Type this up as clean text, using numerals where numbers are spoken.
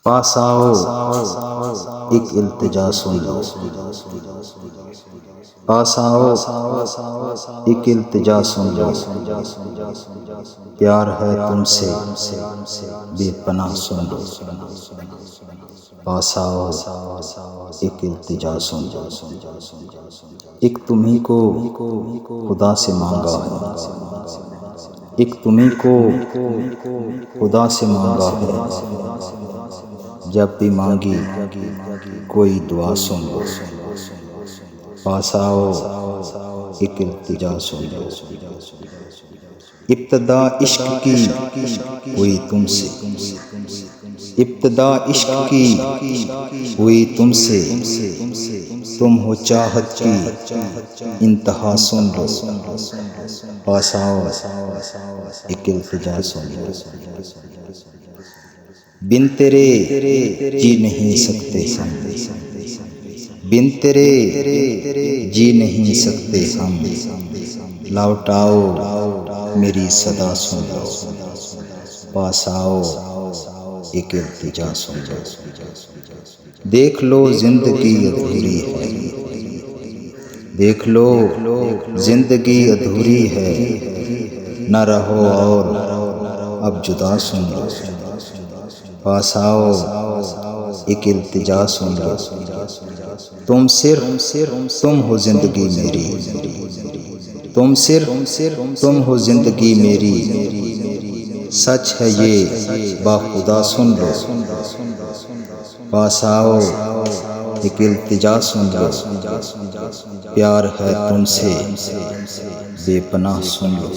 پاس آؤ ایک التجا سن لو، پاس آؤ ایک التجا سن لو، پیار ہے تم سے بے پناہ سن لو، پاس آؤ ایک التجا سن لو، ایک تمہیں کو خدا سے مانگا ہے، ایک تمہیں کو خدا سے مانگا ہے، جب بھی مانگی کوئی دعا سن لو، پاس آؤ ایک التجا سن لو، ابتدا عشق کی ہوئی تم سے، ابتدا عشق کی ہوئی تم سے، تم ہو چاہت کی انتہا سن لو، پاس آؤ ایک التجا سن لو، بن تیرے جی نہیں سکتے ہم، بن تیرے جی نہیں سکتے ہم، لوٹاؤ میری صدا سن لو، پاس آؤ ایک التجا سن لو، دیکھ لو زندگی ادھوری ہے، دیکھ لو زندگی ادھوری ہے، نہ رہو اور اب جدا سن لو، پاس آؤ ایک التجا سن لو، تم صرف تم ہو زندگی میری، تم صرف تم ہو زندگی میری، سچ ہے یہ باخدا سن لو، پاس آؤ ایک التجا سن لو، پیار ہے تم سے بے پناہ سن لو۔